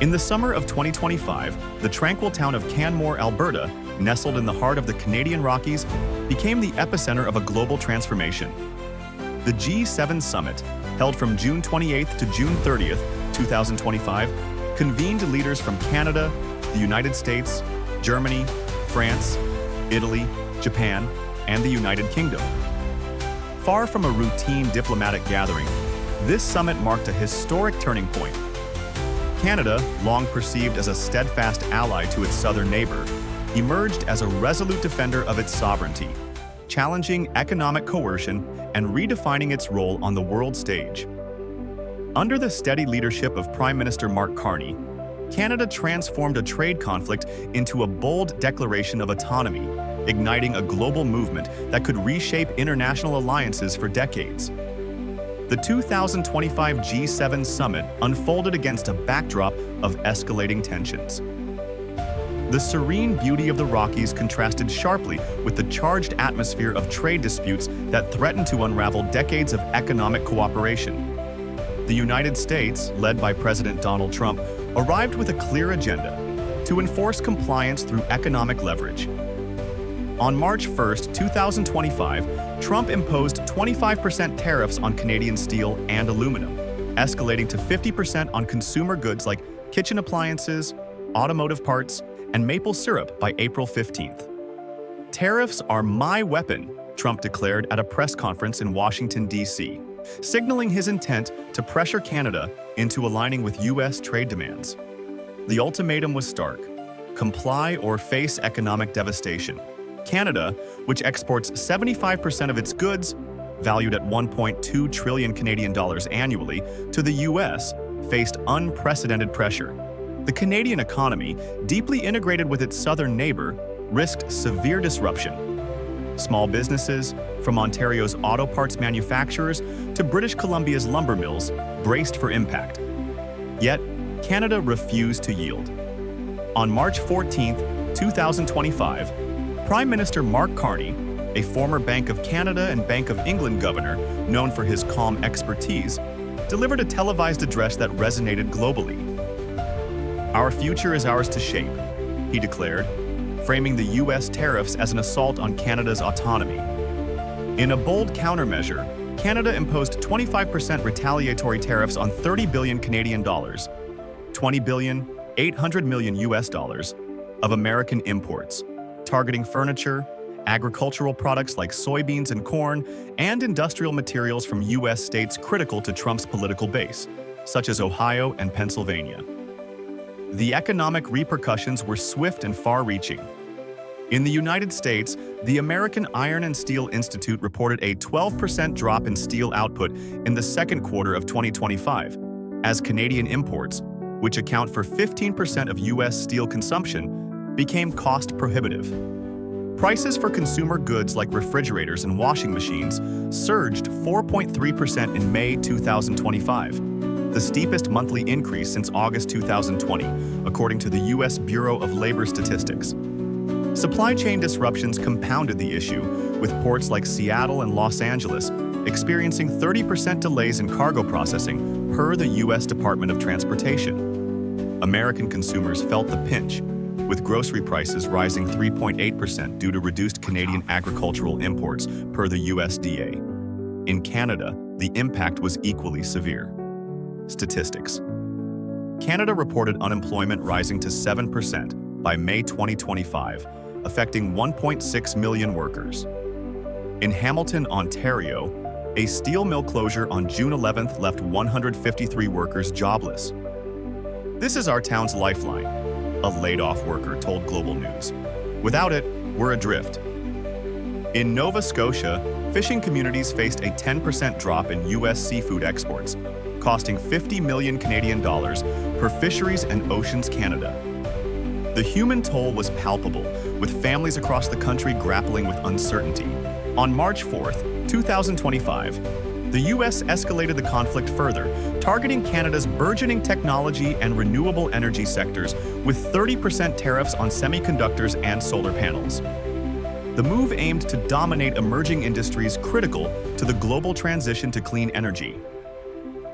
In the summer of 2025, the tranquil town of Canmore, Alberta, nestled in the heart of the Canadian Rockies, became the epicenter of a global transformation. The G7 summit, held from June 28th to June 30th, 2025, convened leaders from Canada, the United States, Germany, France, Italy, Japan, and the United Kingdom. Far from a routine diplomatic gathering, this summit marked a historic turning point. Canada, long perceived as a steadfast ally to its southern neighbor, emerged as a resolute defender of its sovereignty, challenging economic coercion and redefining its role on the world stage. Under the steady leadership of Prime Minister Mark Carney, Canada transformed a trade conflict into a bold declaration of autonomy, igniting a global movement that could reshape international alliances for decades. The 2025 G7 summit unfolded against a backdrop of escalating tensions. The serene beauty of the Rockies contrasted sharply with the charged atmosphere of trade disputes that threatened to unravel decades of economic cooperation. The United States, led by President Donald Trump, arrived with a clear agenda: to enforce compliance through economic leverage. On March 1, 2025, Trump imposed 25% tariffs on Canadian steel and aluminum, escalating to 50% on consumer goods like kitchen appliances, automotive parts, and maple syrup by April 15th. "Tariffs are my weapon," Trump declared at a press conference in Washington, D.C., signaling his intent to pressure Canada into aligning with U.S. trade demands. The ultimatum was stark: comply or face economic devastation. Canada, which exports 75% of its goods, valued at 1.2 trillion Canadian dollars annually, to the U.S., faced unprecedented pressure. The Canadian economy, deeply integrated with its southern neighbor, risked severe disruption. Small businesses, from Ontario's auto parts manufacturers to British Columbia's lumber mills, braced for impact. Yet, Canada refused to yield. On March 14, 2025, Prime Minister Mark Carney, a former Bank of Canada and Bank of England governor known for his calm expertise, delivered a televised address that resonated globally. "Our future is ours to shape," he declared, framing the U.S. tariffs as an assault on Canada's autonomy. In a bold countermeasure, Canada imposed 25% retaliatory tariffs on 30 billion Canadian dollars, 20 billion, 800 million US dollars, of American imports, targeting furniture, agricultural products like soybeans and corn, and industrial materials from U.S. states critical to Trump's political base, such as Ohio and Pennsylvania. The economic repercussions were swift and far-reaching. In the United States, the American Iron and Steel Institute reported a 12% drop in steel output in the second quarter of 2025, as Canadian imports, which account for 15% of U.S. steel consumption, became cost-prohibitive. Prices for consumer goods like refrigerators and washing machines surged 4.3% in May 2025, the steepest monthly increase since August 2020, according to the U.S. Bureau of Labor Statistics. Supply chain disruptions compounded the issue, with ports like Seattle and Los Angeles experiencing 30% delays in cargo processing, per the U.S. Department of Transportation. American consumers felt the pinch, with grocery prices rising 3.8% due to reduced Canadian agricultural imports, per the USDA. In Canada, the impact was equally severe. Statistics. Canada reported unemployment rising to 7% by May 2025, affecting 1.6 million workers. In Hamilton, Ontario, a steel mill closure on June 11th left 153 workers jobless. "This is our town's lifeline," a laid-off worker told Global News. "Without it, we're adrift." In Nova Scotia, fishing communities faced a 10% drop in U.S. seafood exports, costing 50 million Canadian dollars per Fisheries and Oceans Canada. The human toll was palpable, with families across the country grappling with uncertainty. On March 4th, 2025, the U.S. escalated the conflict further, targeting Canada's burgeoning technology and renewable energy sectors with 30% tariffs on semiconductors and solar panels. The move aimed to dominate emerging industries critical to the global transition to clean energy.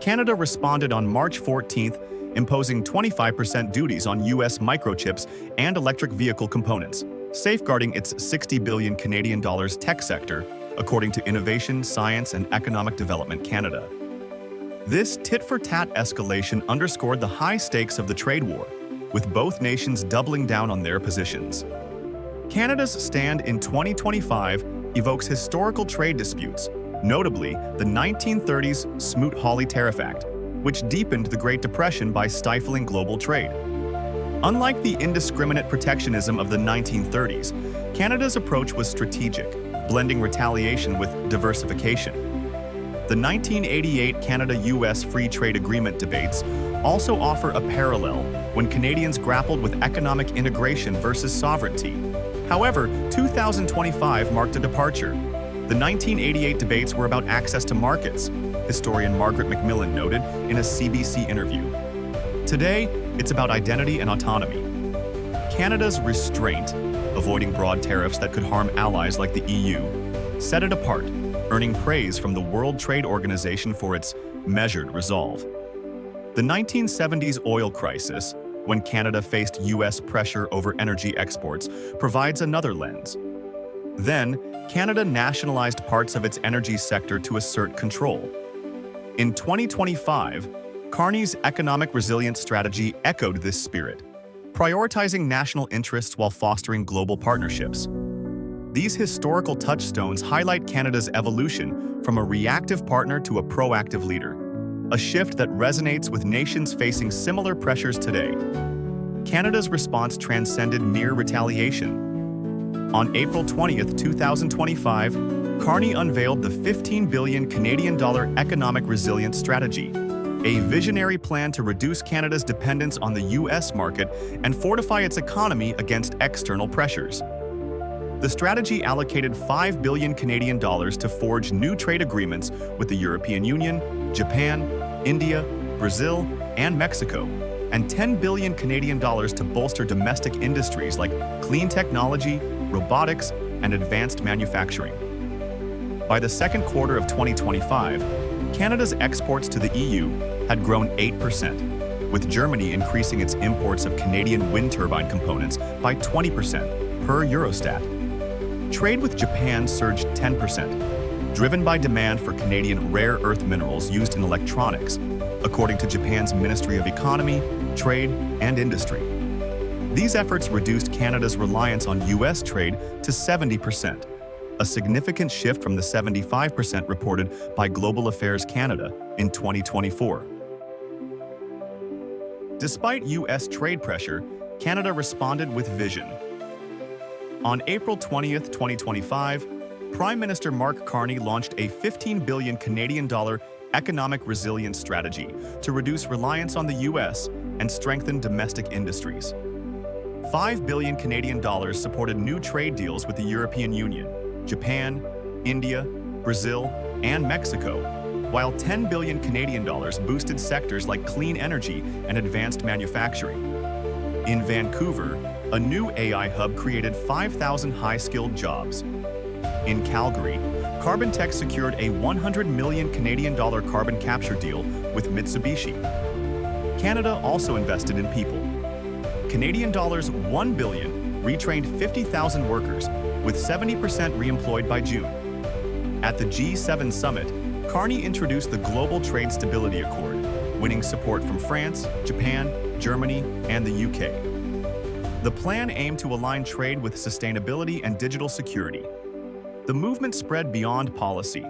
Canada responded on March 14th, imposing 25% duties on U.S. microchips and electric vehicle components, safeguarding its $60 billion Canadian dollars tech sector, according to Innovation, Science and Economic Development Canada. This tit-for-tat escalation underscored the high stakes of the trade war, with both nations doubling down on their positions. Canada's stand in 2025 evokes historical trade disputes, notably the 1930s Smoot-Hawley Tariff Act, which deepened the Great Depression by stifling global trade. Unlike the indiscriminate protectionism of the 1930s, Canada's approach was strategic, blending retaliation with diversification. The 1988 Canada-US Free Trade Agreement debates also offer a parallel when Canadians grappled with economic integration versus sovereignty. However, 2025 marked a departure. The 1988 debates were about access to markets, historian Margaret McMillan noted in a CBC interview. Today, it's about identity and autonomy. Canada's restraint, avoiding broad tariffs that could harm allies like the EU, set it apart, earning praise from the World Trade Organization for its measured resolve. The 1970s oil crisis, when Canada faced U.S. pressure over energy exports, provides another lens. Then, Canada nationalized parts of its energy sector to assert control. In 2025, Carney's economic resilience strategy echoed this spirit, prioritizing national interests while fostering global partnerships. These historical touchstones highlight Canada's evolution from a reactive partner to a proactive leader, a shift that resonates with nations facing similar pressures today. Canada's response transcended mere retaliation. On April 20, 2025, Carney unveiled the $15 billion Canadian dollar economic resilience strategy, a visionary plan to reduce Canada's dependence on the U.S. market and fortify its economy against external pressures. The strategy allocated $5 billion Canadian dollars to forge new trade agreements with the European Union, Japan, India, Brazil, and Mexico, and $10 billion Canadian dollars to bolster domestic industries like clean technology, robotics, and advanced manufacturing. By the second quarter of 2025, Canada's exports to the EU had grown 8%, with Germany increasing its imports of Canadian wind turbine components by 20% per Eurostat. Trade with Japan surged 10%, driven by demand for Canadian rare earth minerals used in electronics, according to Japan's Ministry of Economy, Trade, and Industry. These efforts reduced Canada's reliance on U.S. trade to 70%, a significant shift from the 75% reported by Global Affairs Canada in 2024. Despite U.S. trade pressure, Canada responded with vision. On April 20, 2025, Prime Minister Mark Carney launched a $15 billion Canadian dollar economic resilience strategy to reduce reliance on the U.S. and strengthen domestic industries. $5 billion Canadian dollars supported new trade deals with the European Union, Japan, India, Brazil, and Mexico, while $10 billion Canadian dollars boosted sectors like clean energy and advanced manufacturing. In Vancouver, a new AI hub created 5,000 high-skilled jobs. In Calgary, Carbon Tech secured a $100 million Canadian dollar carbon capture deal with Mitsubishi. Canada also invested in people. Canadian dollars $1 billion retrained 50,000 workers, with 70% reemployed by June. At the G7 summit, Carney introduced the Global Trade Stability Accord, winning support from France, Japan, Germany, and the UK. The plan aimed to align trade with sustainability and digital security. The movement spread beyond policy.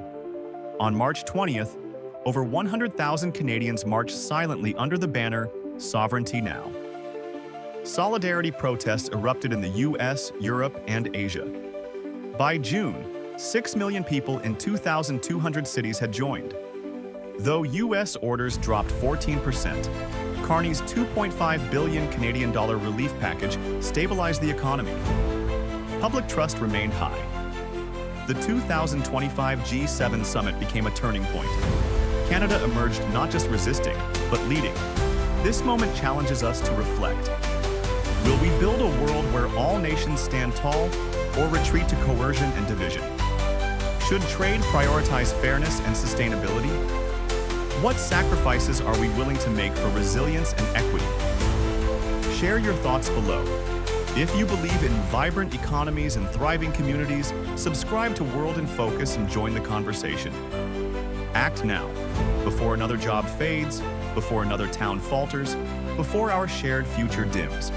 On March 20th, over 100,000 Canadians marched silently under the banner, Sovereignty Now. Solidarity protests erupted in the US, Europe, and Asia. By June, 6 million people in 2,200 cities had joined. Though US orders dropped 14%, Carney's $2.5 billion Canadian dollar relief package stabilized the economy. Public trust remained high. The 2025 G7 summit became a turning point. Canada emerged not just resisting, but leading. This moment challenges us to reflect. Will we build a world where all nations stand tall, or retreat to coercion and division? Should trade prioritize fairness and sustainability? What sacrifices are we willing to make for resilience and equity? Share your thoughts below. If you believe in vibrant economies and thriving communities, subscribe to World in Focus and join the conversation. Act now, before another job fades, before another town falters, before our shared future dims.